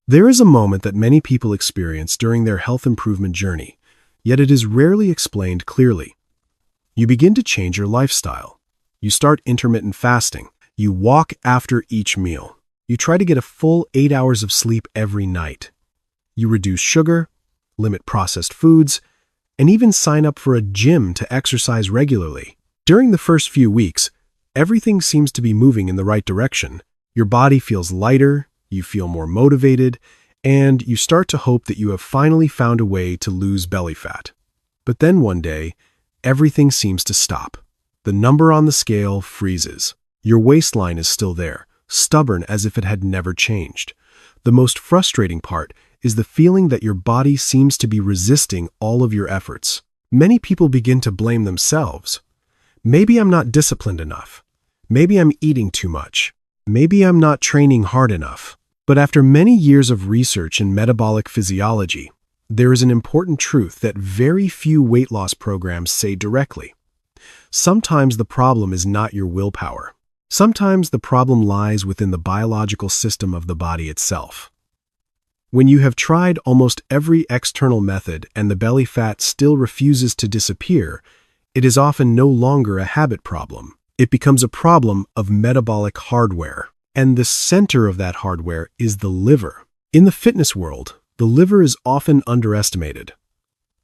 There is a moment that many people experience during their health improvement journey, yet it is rarely explained clearly. You begin to change your lifestyle. You start intermittent fasting. You walk after each meal. You try to get a full 8 hours of sleep every night. You reduce sugar, limit processed foods, and even sign up for a gym to exercise regularly. During the first few weeks, everything seems to be moving in the right direction. Your body feels lighter, you feel more motivated, and you start to hope that you have finally found a way to lose belly fat. But then one day, everything seems to stop. The number on the scale freezes. Your waistline is still there, stubborn as if it had never changed. The most frustrating part is the feeling that your body seems to be resisting all of your efforts. Many people begin to blame themselves. Maybe I'm not disciplined enough. Maybe I'm eating too much. Maybe I'm not training hard enough. But after many years of research in metabolic physiology, there is an important truth that very few weight loss programs say directly. Sometimes the problem is not your willpower. Sometimes the problem lies within the biological system of the body itself. When you have tried almost every external method and the belly fat still refuses to disappear, it is often no longer a habit problem. It becomes a problem of metabolic hardware. And the center of that hardware is the liver. In the fitness world, the liver is often underestimated.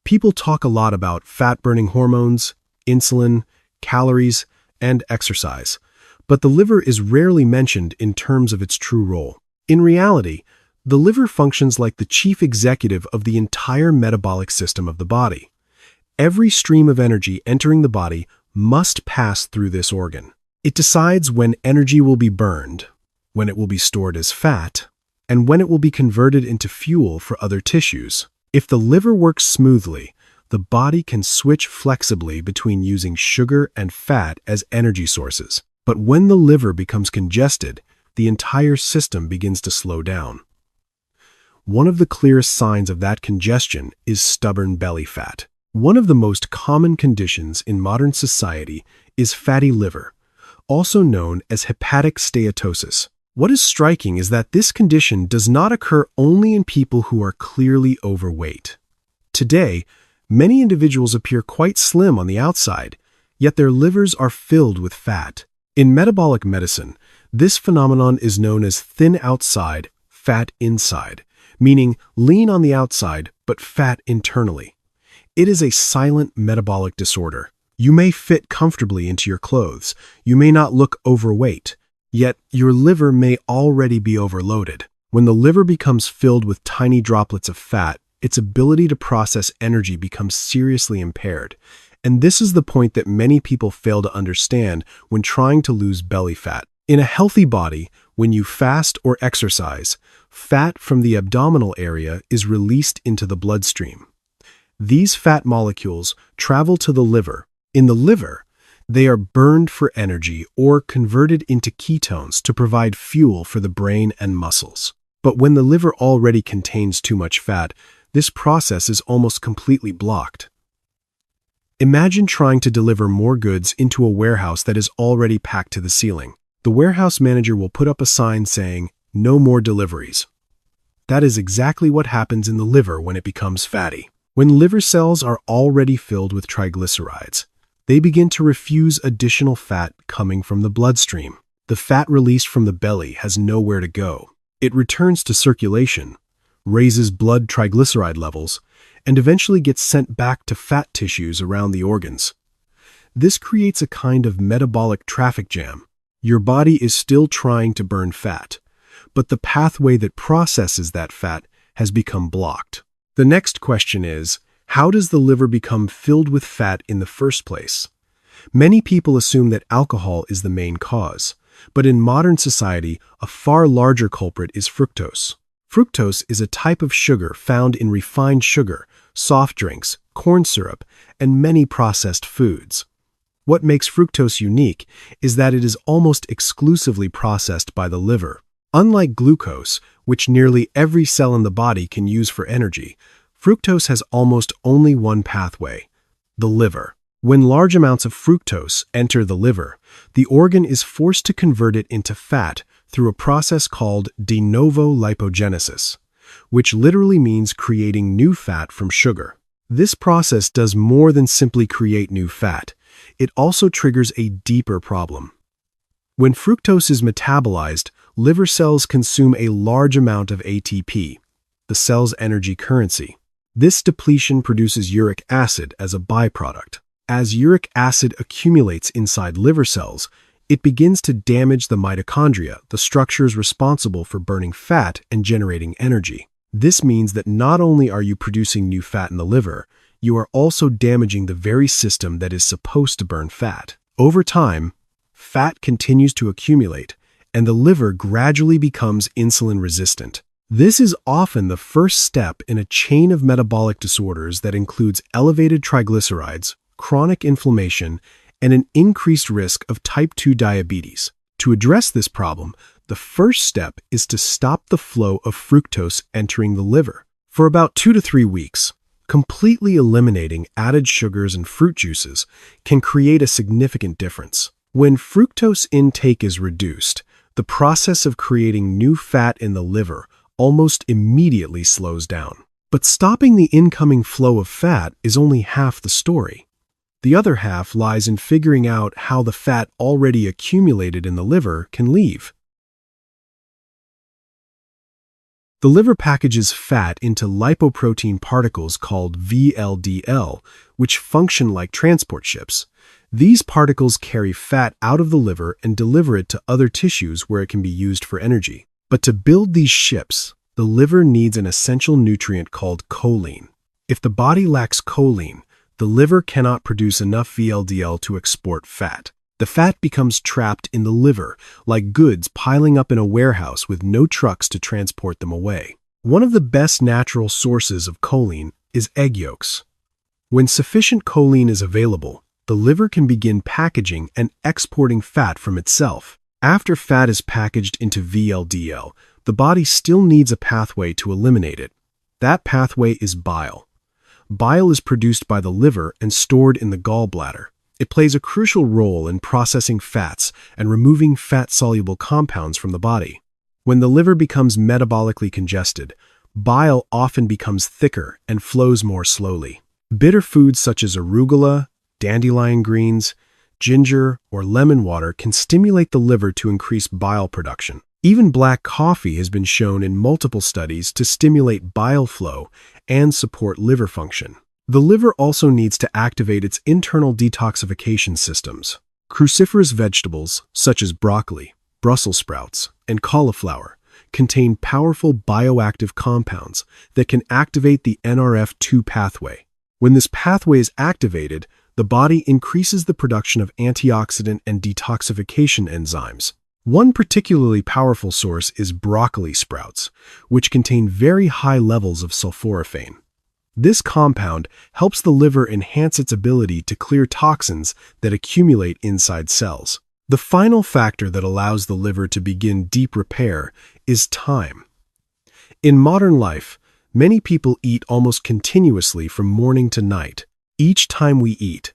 People talk a lot about fat-burning hormones, insulin, calories, and exercise, but the liver is rarely mentioned in terms of its true role. In reality, the liver functions like the chief executive of the entire metabolic system of the body. Every stream of energy entering the body must pass through this organ. It decides when energy will be burned, when it will be stored as fat, and when it will be converted into fuel for other tissues. If the liver works smoothly, the body can switch flexibly between using sugar and fat as energy sources. But when the liver becomes congested, the entire system begins to slow down. One of the clearest signs of that congestion is stubborn belly fat. One of the most common conditions in modern society is fatty liver, also known as hepatic steatosis. What is striking is that this condition does not occur only in people who are clearly overweight. Today, many individuals appear quite slim on the outside, yet their livers are filled with fat. In metabolic medicine, this phenomenon is known as thin outside, fat inside, meaning lean on the outside but fat internally. It is a silent metabolic disorder. You may fit comfortably into your clothes. You may not look overweight. Yet, your liver may already be overloaded. When the liver becomes filled with tiny droplets of fat, its ability to process energy becomes seriously impaired. And this is the point that many people fail to understand when trying to lose belly fat. In a healthy body, when you fast or exercise, fat from the abdominal area is released into the bloodstream. These fat molecules travel to the liver. In the liver, they are burned for energy or converted into ketones to provide fuel for the brain and muscles. But when the liver already contains too much fat, this process is almost completely blocked. Imagine trying to deliver more goods into a warehouse that is already packed to the ceiling. The warehouse manager will put up a sign saying, "No more deliveries." That is exactly what happens in the liver when it becomes fatty. When liver cells are already filled with triglycerides, they begin to refuse additional fat coming from the bloodstream. The fat released from the belly has nowhere to go. It returns to circulation, raises blood triglyceride levels, and eventually gets sent back to fat tissues around the organs. This creates a kind of metabolic traffic jam. Your body is still trying to burn fat, but the pathway that processes that fat has become blocked. The next question is, how does the liver become filled with fat in the first place? Many people assume that alcohol is the main cause, but in modern society, a far larger culprit is fructose. Fructose is a type of sugar found in refined sugar, soft drinks, corn syrup, and many processed foods. What makes fructose unique is that it is almost exclusively processed by the liver. Unlike glucose, which nearly every cell in the body can use for energy, fructose has almost only one pathway: the liver. When large amounts of fructose enter the liver, the organ is forced to convert it into fat through a process called de novo lipogenesis. which literally means creating new fat from sugar. This process does more than simply create new fat. It also triggers a deeper problem. When fructose is metabolized, liver cells consume a large amount of ATP, the cell's energy currency. This depletion produces uric acid as a byproduct. As uric acid accumulates inside liver cells, it begins to damage the mitochondria, the structures responsible for burning fat and generating energy. This means that not only are you producing new fat in the liver, you are also damaging the very system that is supposed to burn fat. Over time, fat continues to accumulate, and the liver gradually becomes insulin resistant. This is often the first step in a chain of metabolic disorders that includes elevated triglycerides, chronic inflammation, and an increased risk of type 2 diabetes. To address this problem, the first step is to stop the flow of fructose entering the liver. For about 2 to 3 weeks, completely eliminating added sugars and fruit juices can create a significant difference. When fructose intake is reduced, the process of creating new fat in the liver almost immediately slows down. But stopping the incoming flow of fat is only half the story. The other half lies in figuring out how the fat already accumulated in the liver can leave. The liver packages fat into lipoprotein particles called VLDL, which function like transport ships. These particles carry fat out of the liver and deliver it to other tissues where it can be used for energy. But to build these ships, the liver needs an essential nutrient called choline. If the body lacks choline, the liver cannot produce enough VLDL to export fat. The fat becomes trapped in the liver, like goods piling up in a warehouse with no trucks to transport them away. One of the best natural sources of choline is egg yolks. When sufficient choline is available, the liver can begin packaging and exporting fat from itself. After fat is packaged into VLDL, the body still needs a pathway to eliminate it. That pathway is bile. Bile is produced by the liver and stored in the gallbladder. It plays a crucial role in processing fats and removing fat-soluble compounds from the body. When the liver becomes metabolically congested, bile often becomes thicker and flows more slowly. Bitter foods such as arugula, dandelion greens, ginger, or lemon water can stimulate the liver to increase bile production. Even black coffee has been shown in multiple studies to stimulate bile flow and support liver function. The liver also needs to activate its internal detoxification systems. Cruciferous vegetables, such as broccoli, Brussels sprouts, and cauliflower, contain powerful bioactive compounds that can activate the NRF2 pathway. When this pathway is activated, the body increases the production of antioxidant and detoxification enzymes. One particularly powerful source is broccoli sprouts, which contain very high levels of sulforaphane. This compound helps the liver enhance its ability to clear toxins that accumulate inside cells. The final factor that allows the liver to begin deep repair is time. In modern life, many people eat almost continuously from morning to night. Each time we eat,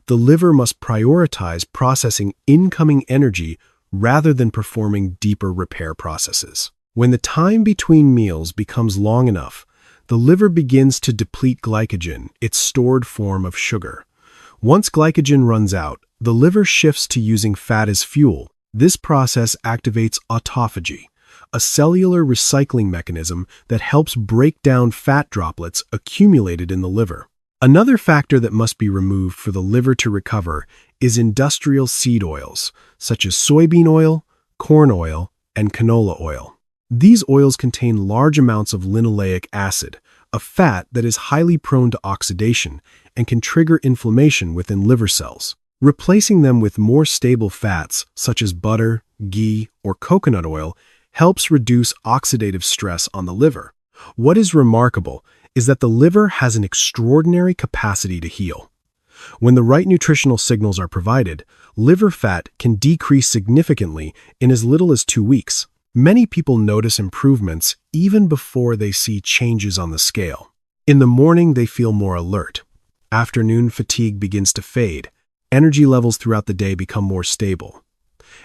the liver must prioritize processing incoming energy rather than performing deeper repair processes. When the time between meals becomes long enough, the liver begins to deplete glycogen, its stored form of sugar. Once glycogen runs out, the liver shifts to using fat as fuel. This process activates autophagy, a cellular recycling mechanism that helps break down fat droplets accumulated in the liver. Another factor that must be removed for the liver to recover is industrial seed oils, such as soybean oil, corn oil, and canola oil. These oils contain large amounts of linoleic acid, a fat that is highly prone to oxidation and can trigger inflammation within liver cells. Replacing them with more stable fats, such as butter, ghee, or coconut oil, helps reduce oxidative stress on the liver. What is remarkable is that the liver has an extraordinary capacity to heal. When the right nutritional signals are provided, liver fat can decrease significantly in as little as 2 weeks. Many people notice improvements even before they see changes on the scale. In the morning, they feel more alert. Afternoon fatigue begins to fade. Energy levels throughout the day become more stable.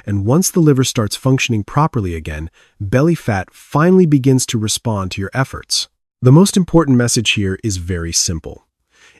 And once the liver starts functioning properly again, belly fat finally begins to respond to your efforts. The most important message here is very simple.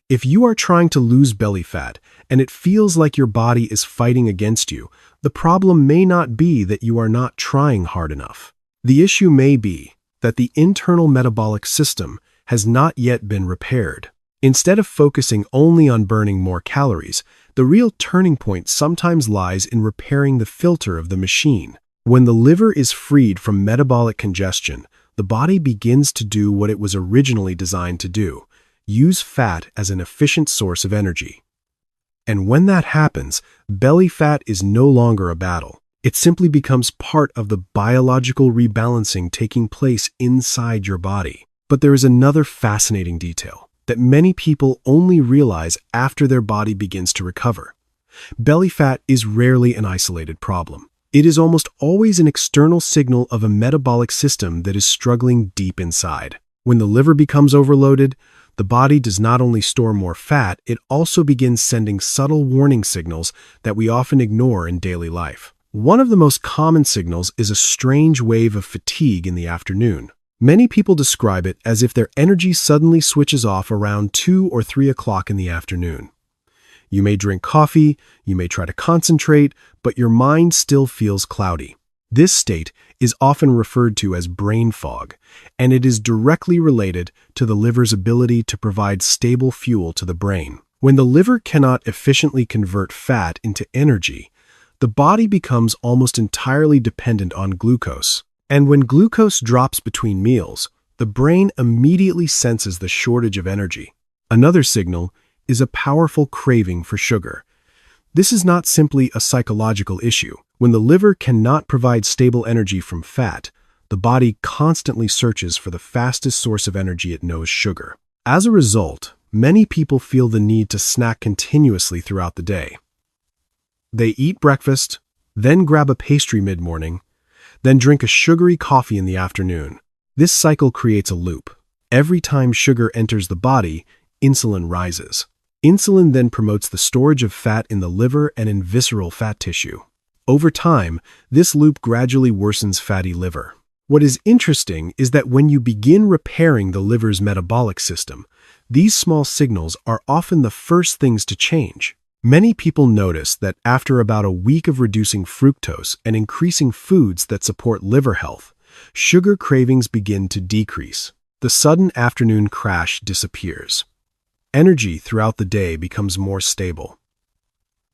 If you are trying to lose belly fat and it feels like your body is fighting against you, the problem may not be that you are not trying hard enough. The issue may be that the internal metabolic system has not yet been repaired. Instead of focusing only on burning more calories, the real turning point sometimes lies in repairing the filter of the machine. When the liver is freed from metabolic congestion, the body begins to do what it was originally designed to do: use fat as an efficient source of energy. And when that happens, belly fat is no longer a battle. It simply becomes part of the biological rebalancing taking place inside your body. But there is another fascinating detail that many people only realize after their body begins to recover. Belly fat is rarely an isolated problem. It is almost always an external signal of a metabolic system that is struggling deep inside. When the liver becomes overloaded, the body does not only store more fat, it also begins sending subtle warning signals that we often ignore in daily life. One of the most common signals is a strange wave of fatigue in the afternoon. Many people describe it as if their energy suddenly switches off around 2 or 3 o'clock in the afternoon. You may drink coffee, you may try to concentrate, but your mind still feels cloudy. This state is often referred to as brain fog, and it is directly related to the liver's ability to provide stable fuel to the brain. When the liver cannot efficiently convert fat into energy, the body becomes almost entirely dependent on glucose. And when glucose drops between meals, the brain immediately senses the shortage of energy. Another signal is a powerful craving for sugar. This is not simply a psychological issue. When the liver cannot provide stable energy from fat, the body constantly searches for the fastest source of energy it knows: sugar. As a result, many people feel the need to snack continuously throughout the day. They eat breakfast, then grab a pastry mid-morning, then drink a sugary coffee in the afternoon. This cycle creates a loop. Every time sugar enters the body, insulin rises. Insulin then promotes the storage of fat in the liver and in visceral fat tissue. Over time, this loop gradually worsens fatty liver. What is interesting is that when you begin repairing the liver's metabolic system, these small signals are often the first things to change. Many people notice that after about a week of reducing fructose and increasing foods that support liver health, sugar cravings begin to decrease. The sudden afternoon crash disappears. Energy throughout the day becomes more stable.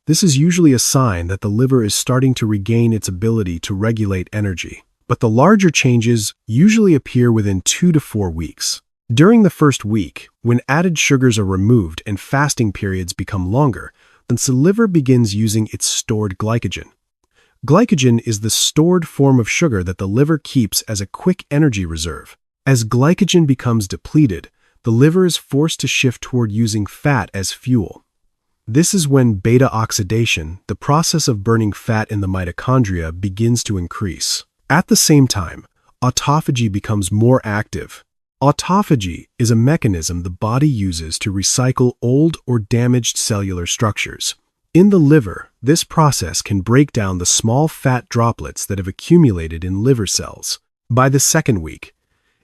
This is usually a sign that the liver is starting to regain its ability to regulate energy. But the larger changes usually appear within 2 to 4 weeks. During the first week, when added sugars are removed and fasting periods become longer, the liver begins using its stored glycogen. Glycogen is the stored form of sugar that the liver keeps as a quick energy reserve. As glycogen becomes depleted, the liver is forced to shift toward using fat as fuel. This is when beta oxidation, the process of burning fat in the mitochondria, begins to increase. At the same time, autophagy becomes more active. Autophagy is a mechanism the body uses to recycle old or damaged cellular structures. In the liver, this process can break down the small fat droplets that have accumulated in liver cells. By the second week,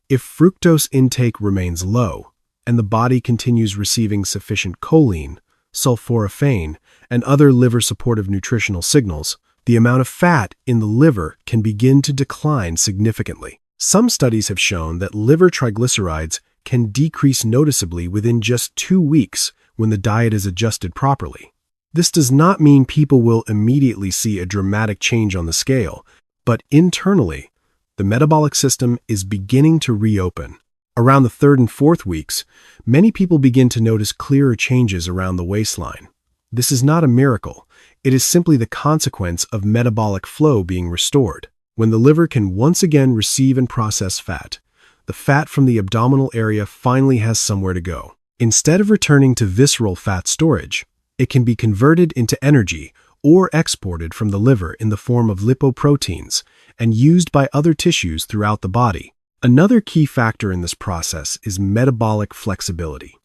if fructose intake remains low and the body continues receiving sufficient choline, sulforaphane, and other liver-supportive nutritional signals, the amount of fat in the liver can begin to decline significantly. Some studies have shown that liver triglycerides can decrease noticeably within just 2 weeks when the diet is adjusted properly. This does not mean people will immediately see a dramatic change on the scale, but internally, the metabolic system is beginning to reopen. Around the 3rd and 4th weeks, many people begin to notice clearer changes around the waistline. This is not a miracle. It is simply the consequence of metabolic flow being restored. When the liver can once again receive and process fat, the fat from the abdominal area finally has somewhere to go. Instead of returning to visceral fat storage, it can be converted into energy or exported from the liver in the form of lipoproteins and used by other tissues throughout the body. Another key factor in this process is metabolic flexibility.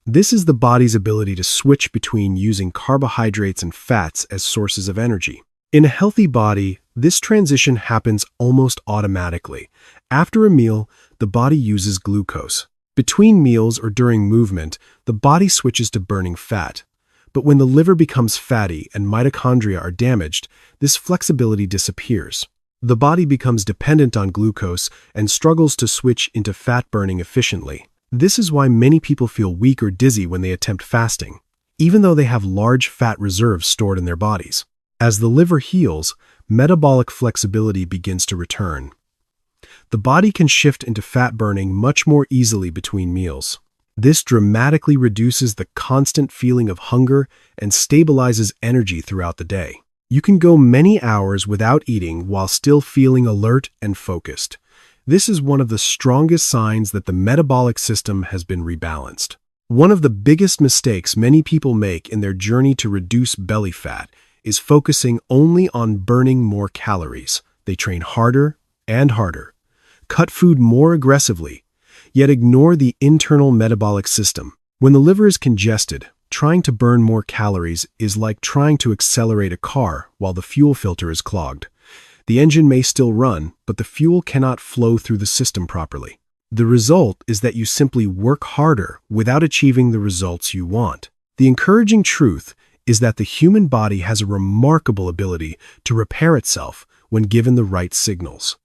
This is the body's ability to switch between using carbohydrates and fats as sources of energy. In a healthy body, this transition happens almost automatically. After a meal, the body uses glucose. Between meals or during movement, the body switches to burning fat. But when the liver becomes fatty and mitochondria are damaged, this flexibility disappears. The body becomes dependent on glucose and struggles to switch into fat burning efficiently. This is why many people feel weak or dizzy when they attempt fasting, even though they have large fat reserves stored in their bodies. As the liver heals, metabolic flexibility begins to return. The body can shift into fat burning much more easily between meals. This dramatically reduces the constant feeling of hunger and stabilizes energy throughout the day. You can go many hours without eating while still feeling alert and focused. This is one of the strongest signs that the metabolic system has been rebalanced. One of the biggest mistakes many people make in their journey to reduce belly fat is focusing only on burning more calories. They train harder and harder, cut food more aggressively, yet ignore the internal metabolic system. When the liver is congested, trying to burn more calories is like trying to accelerate a car while the fuel filter is clogged. The engine may still run, but the fuel cannot flow through the system properly. The result is that you simply work harder without achieving the results you want. The encouraging truth is that the human body has a remarkable ability to repair itself when given the right signals.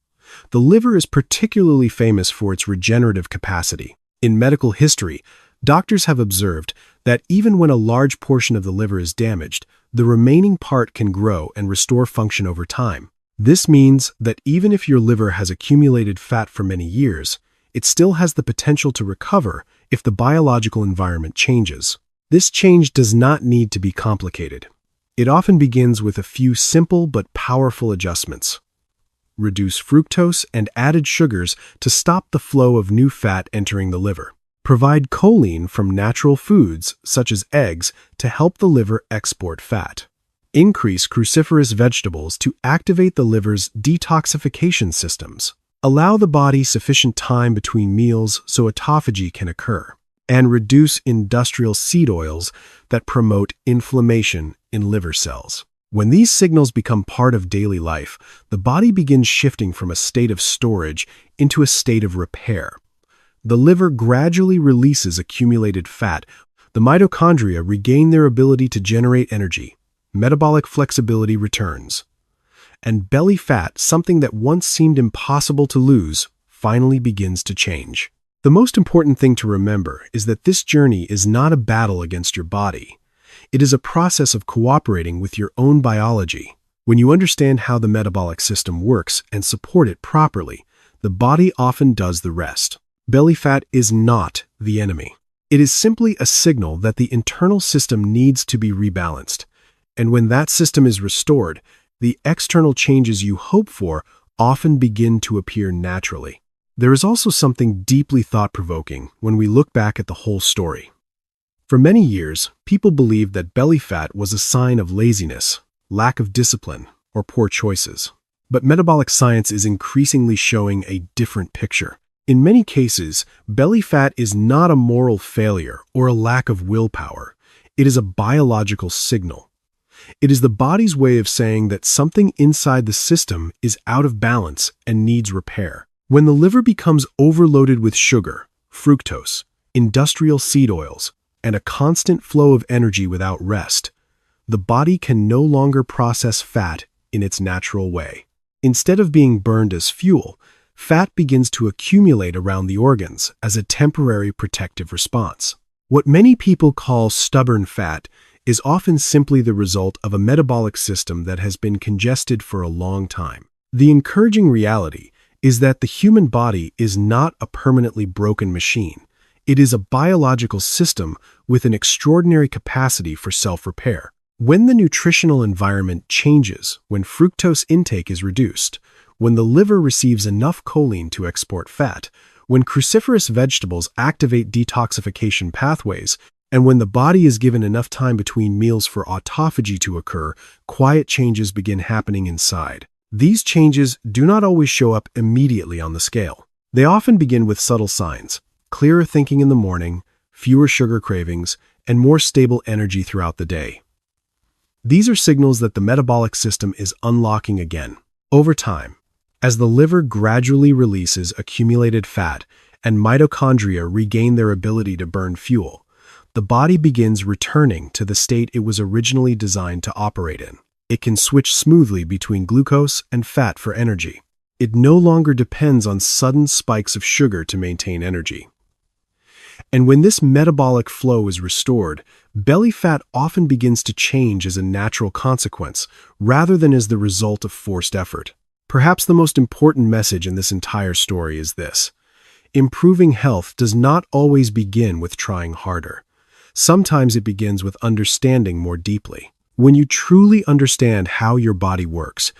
The liver is particularly famous for its regenerative capacity. In medical history, doctors have observed that even when a large portion of the liver is damaged, the remaining part can grow and restore function over time. This means that even if your liver has accumulated fat for many years, it still has the potential to recover if the biological environment changes. This change does not need to be complicated. It often begins with a few simple but powerful adjustments. Reduce fructose and added sugars to stop the flow of new fat entering the liver. Provide choline from natural foods, such as eggs, to help the liver export fat. Increase cruciferous vegetables to activate the liver's detoxification systems. Allow the body sufficient time between meals so autophagy can occur. And reduce industrial seed oils that promote inflammation in liver cells. When these signals become part of daily life, the body begins shifting from a state of storage into a state of repair. The liver gradually releases accumulated fat. The mitochondria regain their ability to generate energy. Metabolic flexibility returns. And belly fat, something that once seemed impossible to lose, finally begins to change. The most important thing to remember is that this journey is not a battle against your body. It is a process of cooperating with your own biology. When you understand how the metabolic system works and support it properly, the body often does the rest. Belly fat is not the enemy. It is simply a signal that the internal system needs to be rebalanced. And when that system is restored, the external changes you hope for often begin to appear naturally. There is also something deeply thought-provoking when we look back at the whole story. For many years, people believed that belly fat was a sign of laziness, lack of discipline, or poor choices. But metabolic science is increasingly showing a different picture. In many cases, belly fat is not a moral failure or a lack of willpower. It is a biological signal. It is the body's way of saying that something inside the system is out of balance and needs repair. When the liver becomes overloaded with sugar, fructose, industrial seed oils, and a constant flow of energy without rest, the body can no longer process fat in its natural way. Instead of being burned as fuel, fat begins to accumulate around the organs as a temporary protective response. What many people call stubborn fat is often simply the result of a metabolic system that has been congested for a long time. The encouraging reality is that the human body is not a permanently broken machine. It is a biological system with an extraordinary capacity for self-repair. When the nutritional environment changes, when fructose intake is reduced, when the liver receives enough choline to export fat, when cruciferous vegetables activate detoxification pathways, and when the body is given enough time between meals for autophagy to occur, quiet changes begin happening inside. These changes do not always show up immediately on the scale. They often begin with subtle signs: clearer thinking in the morning, fewer sugar cravings, and more stable energy throughout the day. These are signals that the metabolic system is unlocking again. Over time, as the liver gradually releases accumulated fat and mitochondria regain their ability to burn fuel, the body begins returning to the state it was originally designed to operate in. It can switch smoothly between glucose and fat for energy. It no longer depends on sudden spikes of sugar to maintain energy. And when this metabolic flow is restored, belly fat often begins to change as a natural consequence, rather than as the result of forced effort. Perhaps the most important message in this entire story is this: improving health does not always begin with trying harder. Sometimes it begins with understanding more deeply. When you truly understand how your body works,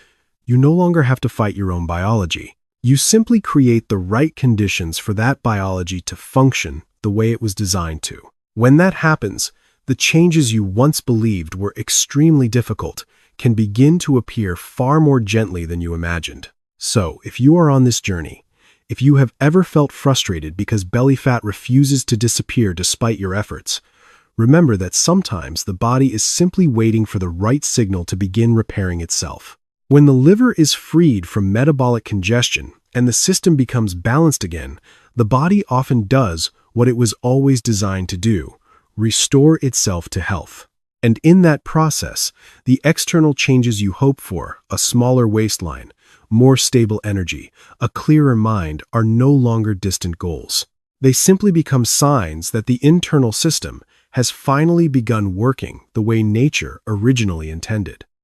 you no longer have to fight your own biology. You simply create the right conditions for that biology to function the way it was designed to. When that happens, the changes you once believed were extremely difficult can begin to appear far more gently than you imagined. So, if you are on this journey, if you have ever felt frustrated because belly fat refuses to disappear despite your efforts, remember that sometimes the body is simply waiting for the right signal to begin repairing itself. When the liver is freed from metabolic congestion and the system becomes balanced again, the body often does what it was always designed to do: restore itself to health. And in that process, the external changes you hope for, a smaller waistline, more stable energy, a clearer mind, are no longer distant goals. They simply become signs that the internal system has finally begun working the way nature originally intended.